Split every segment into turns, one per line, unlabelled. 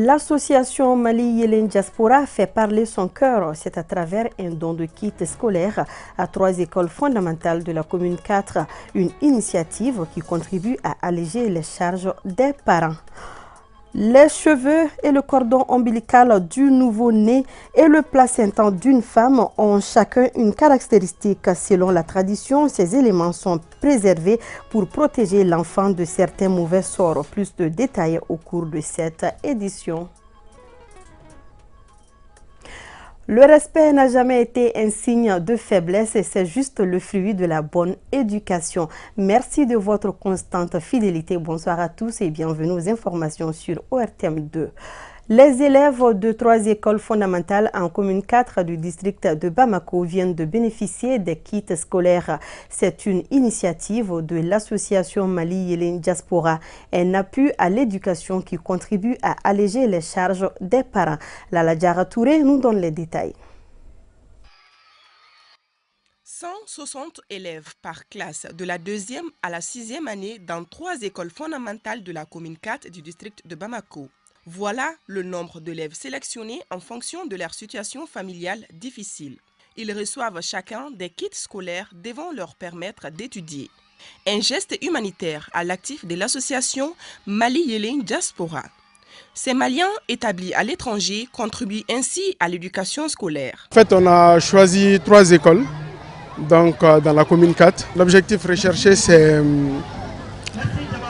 L'association Mali Yelen Diaspora fait parler son cœur. C'est à travers un don de kits scolaires à 3 écoles fondamentales de la commune 4, une initiative qui contribue à alléger les charges des parents. Les cheveux et le cordon ombilical du nouveau-né et le placenta d'une femme ont chacun une caractéristique. Selon la tradition, ces éléments sont préservés pour protéger l'enfant de certains mauvais sorts. Plus de détails au cours de cette édition. Le respect n'a jamais été un signe de faiblesse et c'est juste le fruit de la bonne éducation. Merci de votre constante fidélité. Bonsoir à tous et bienvenue aux informations sur ORTM 2. Les élèves de 3 écoles fondamentales en commune 4 du district de Bamako viennent de bénéficier des kits scolaires. C'est une initiative de l'association Mali Yelen Diaspora, un appui à l'éducation qui contribue à alléger les charges des parents. Lala Diara Touré nous donne les détails.
160 élèves par classe de la 2e à la 6e année dans 3 écoles fondamentales de la commune 4 du district de Bamako. Voilà le nombre d'élèves sélectionnés en fonction de leur situation familiale difficile. Ils reçoivent chacun des kits scolaires devant leur permettre d'étudier. Un geste humanitaire à l'actif de l'association Mali Yelen Diaspora. Ces Maliens établis à l'étranger contribuent ainsi à l'éducation scolaire.
En fait, on a choisi 3 écoles donc, dans la commune 4. L'objectif recherché, c'est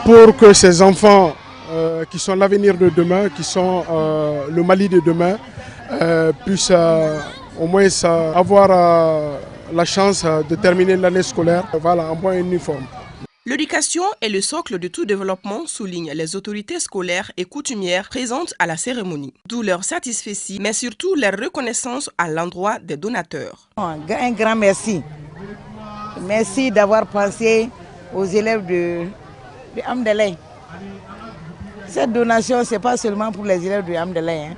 pour que ces enfants qui sont l'avenir de demain, qui sont le Mali de demain, puissent au moins avoir la chance de terminer l'année scolaire en bon uniforme.
L'éducation est le socle de tout développement, soulignent les autorités scolaires et coutumières présentes à la cérémonie. D'où leur satisfaction, mais surtout leur reconnaissance à l'endroit des donateurs.
Un grand merci. Merci d'avoir pensé aux élèves de Amdelay. Cette donation, ce n'est pas seulement pour les élèves de Amdelay.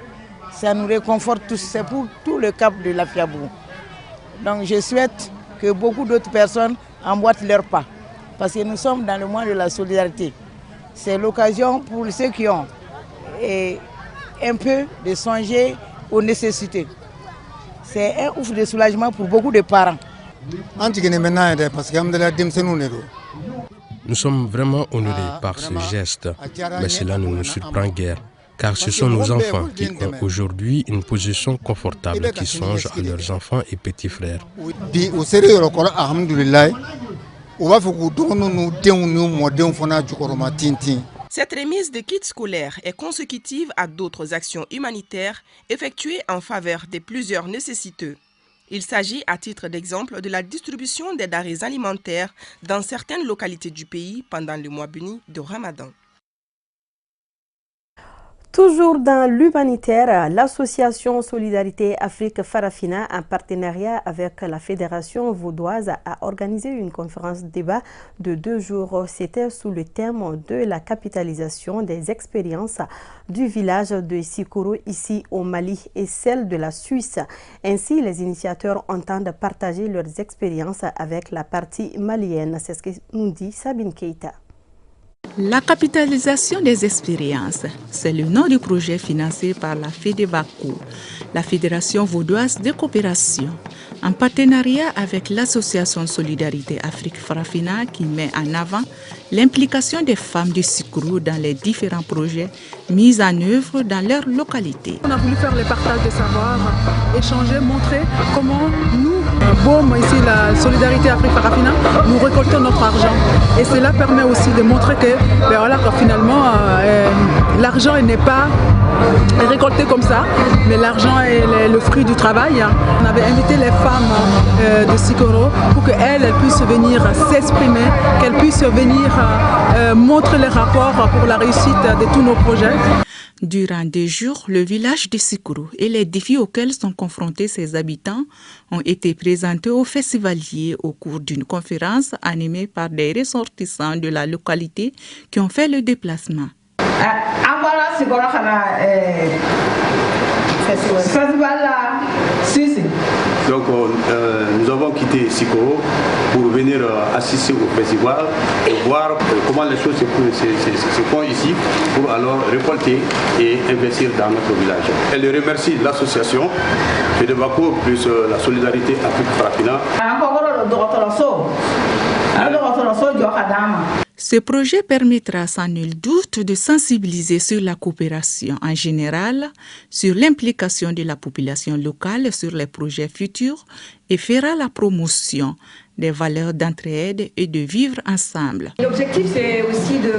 Ça nous réconforte tous, c'est pour tout le cap de la Fiabou. Donc je souhaite que beaucoup d'autres personnes emboîtent leurs pas. Parce que nous sommes dans le mois de la solidarité. C'est l'occasion pour ceux qui ont un peu de songer aux nécessités. C'est un ouf de soulagement pour beaucoup de parents.
Nous sommes vraiment honorés par ce geste, mais cela ne nous surprend guère, car ce sont nos enfants qui ont aujourd'hui une position confortable, qui songent à leurs enfants et petits frères.
Cette remise de kits scolaires est consécutive à d'autres actions humanitaires effectuées en faveur de plusieurs nécessiteux. Il s'agit, à titre d'exemple, de la distribution des denrées alimentaires dans certaines localités du pays pendant le mois béni de Ramadan.
Toujours dans l'humanitaire, l'association Solidarité Afrique Farafina, en partenariat avec la Fédération vaudoise, a organisé une conférence débat de 2 jours. C'était sous le thème de la capitalisation des expériences du village de Sikoro ici au Mali et celle de la Suisse. Ainsi, les initiateurs entendent partager leurs expériences avec la partie malienne. C'est ce que nous dit Sabine Keita.
La capitalisation des expériences, c'est le nom du projet financé par la FEDEBACO, la Fédération vaudoise de coopération, en partenariat avec l'association Solidarité Afrique Farafina qui met en avant l'implication des femmes du Sikoro dans les différents projets mis en œuvre dans leur localité.
On a voulu faire le partage des savoirs, échanger, montrer comment nous, ici la Solidarité Afrique Farafina, nous récoltons notre argent. Et cela permet aussi de montrer que, finalement, l'argent n'est pas récolté comme ça, mais l'argent est le fruit du travail. On avait invité les femmes de Sikoro pour qu'elles puissent venir s'exprimer, qu'elles puissent venir montrer les rapports pour la réussite de tous nos projets.
Durant 2 jours, le village de Sikoro et les défis auxquels sont confrontés ses habitants ont été présentés aux festivaliers au cours d'une conférence animée par des ressortissants de la localité qui ont fait le déplacement.
Donc nous avons quitté Sikoro pour venir assister au festival et voir comment les choses se font ici pour alors récolter et investir dans notre village. Elle remercie l'association FEDEBACO plus la solidarité Afrique-Farafina.
Ce projet permettra sans nul doute de sensibiliser sur la coopération en général, sur l'implication de la population locale sur les projets futurs et fera la promotion des valeurs d'entraide et de vivre ensemble.
L'objectif, c'est aussi de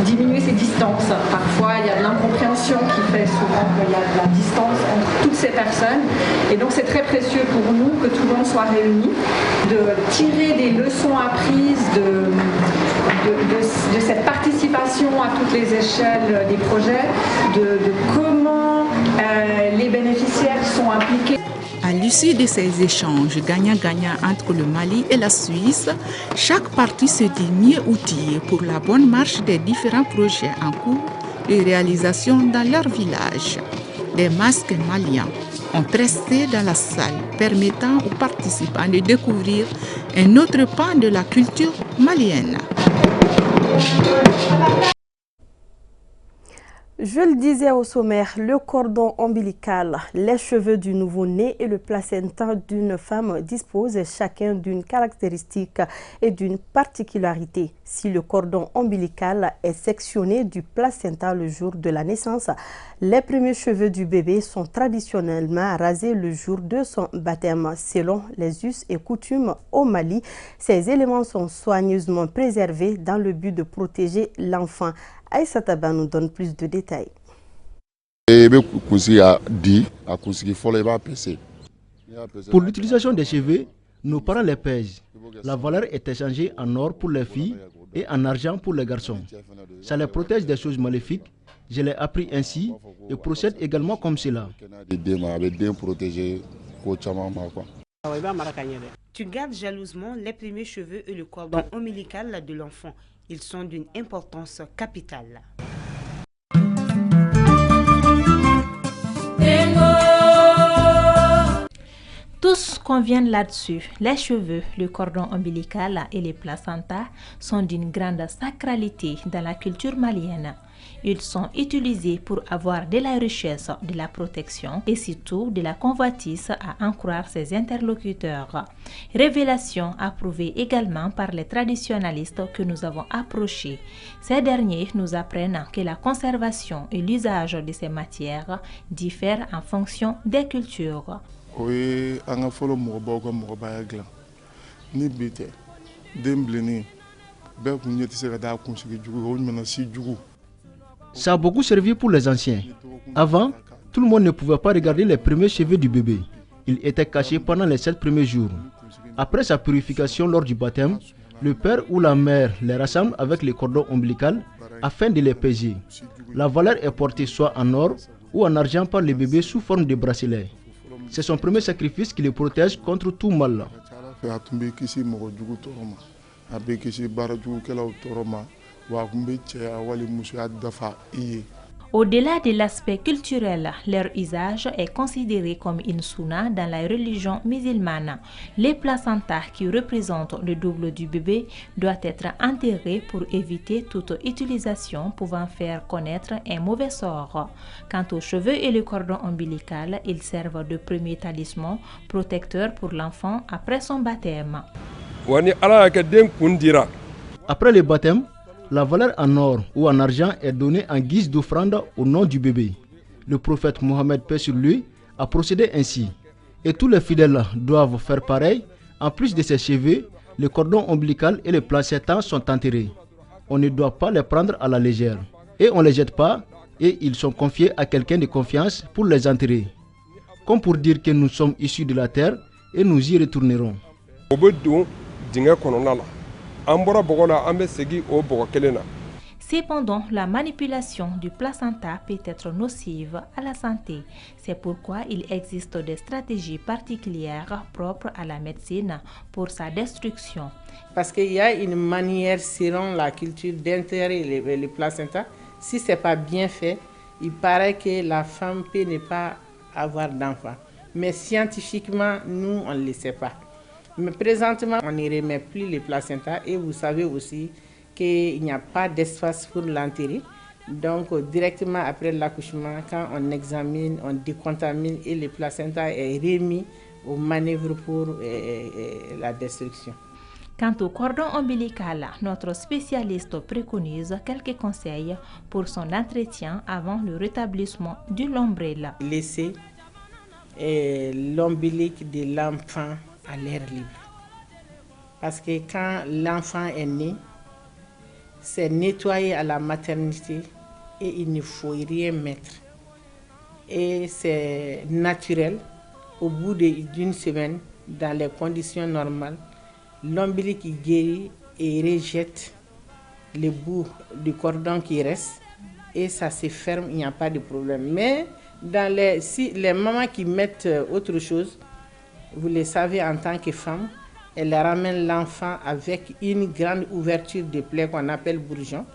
diminuer ces distances. Parfois, il y a de l'incompréhension qui fait souvent qu'il y a de la distance entre toutes ces personnes. Et donc, c'est très précieux pour nous que tout le monde soit réuni, de tirer des leçons apprises de cette participation à toutes les échelles des projets, de comment les bénéficiaires sont impliqués.
À l'issue de ces échanges gagnant-gagnant entre le Mali et la Suisse, chaque partie se dit mieux outillée pour la bonne marche des différents projets en cours de réalisation dans leur village. Des masques maliens ont resté dans la salle, permettant aux participants de découvrir un autre pan de la culture malienne.
Je le disais au sommaire, le cordon ombilical, les cheveux du nouveau-né et le placenta d'une femme disposent chacun d'une caractéristique et d'une particularité. Si le cordon ombilical est sectionné du placenta le jour de la naissance, les premiers cheveux du bébé sont traditionnellement rasés le jour de son baptême. Selon les us et coutumes au Mali, ces éléments sont soigneusement préservés dans le but de protéger l'enfant. Aïssa Taba nous donne plus de détails.
Pour l'utilisation des cheveux, nos parents les pèsent. La valeur est échangée en or pour les filles et en argent pour les garçons. Ça les protège des choses maléfiques. Je l'ai appris ainsi et procède également comme cela.
Tu gardes jalousement les premiers cheveux et le cordon ombilical de l'enfant. Ils sont d'une importance capitale.
Tous conviennent là-dessus. Les cheveux, le cordon ombilical et les placentas sont d'une grande sacralité dans la culture malienne. Ils sont utilisés pour avoir de la richesse, de la protection et surtout de la convoitise à en croire ses interlocuteurs. Révélation approuvée également par les traditionalistes que nous avons approchés. Ces derniers nous apprennent que la conservation et l'usage de ces matières diffèrent en fonction des cultures.
Ça a beaucoup servi pour les anciens. Avant, tout le monde ne pouvait pas regarder les premiers cheveux du bébé. Ils étaient cachés pendant les 7 premiers jours. Après sa purification lors du baptême, le père ou la mère les rassemble avec les cordons ombilicaux afin de les peser. La valeur est portée soit en or ou en argent par le bébé sous forme de bracelet. C'est son premier sacrifice qui le protège contre tout mal.
Au-delà de l'aspect culturel, leur usage est considéré comme une sunna dans la religion musulmane. Les placentas qui représentent le double du bébé doivent être enterrés pour éviter toute utilisation pouvant faire connaître un mauvais sort. Quant aux cheveux et le cordon ombilical, ils servent de premier talisman protecteur pour l'enfant après son baptême.
Après le baptême, la valeur en or ou en argent est donnée en guise d'offrande au nom du bébé. Le prophète Mohammed, paix sur lui, a procédé ainsi. Et tous les fidèles doivent faire pareil. En plus de ses cheveux, le cordon ombilical et le placenta sont enterrés. On ne doit pas les prendre à la légère. Et on ne les jette pas et ils sont confiés à quelqu'un de confiance pour les enterrer. Comme pour dire que nous sommes issus de la terre et nous y retournerons.
Cependant, la manipulation du placenta peut être nocive à la santé. C'est pourquoi il existe des stratégies particulières propres à la médecine pour sa destruction.
Parce qu'il y a une manière selon la culture d'enterrer le placenta. Si ce n'est pas bien fait, il paraît que la femme peut ne pas avoir d'enfant.
Mais scientifiquement, nous, on ne le sait pas. Mais présentement, on ne remet plus les placentas et vous savez aussi qu'il n'y a pas d'espace pour l'enterrer. Donc, directement après l'accouchement, quand on examine, on décontamine et le placenta est remis aux manœuvres pour la destruction.
Quant au cordon ombilical, notre spécialiste préconise quelques conseils pour son entretien avant le rétablissement du lombrelle.
Laisser l'ombilic de l'enfant à l'air libre. Parce que quand l'enfant est né, c'est nettoyé à la maternité et il ne faut rien mettre. Et c'est naturel, au bout d'une semaine, dans les conditions normales, l'ombilic guérit et rejette le bout du cordon qui reste et ça se ferme, il n'y a pas de problème. Mais si les mamans qui mettent autre chose, vous le savez en tant que femme, elles ramènent l'enfant avec une grande ouverture de plaie qu'on appelle bourgeon.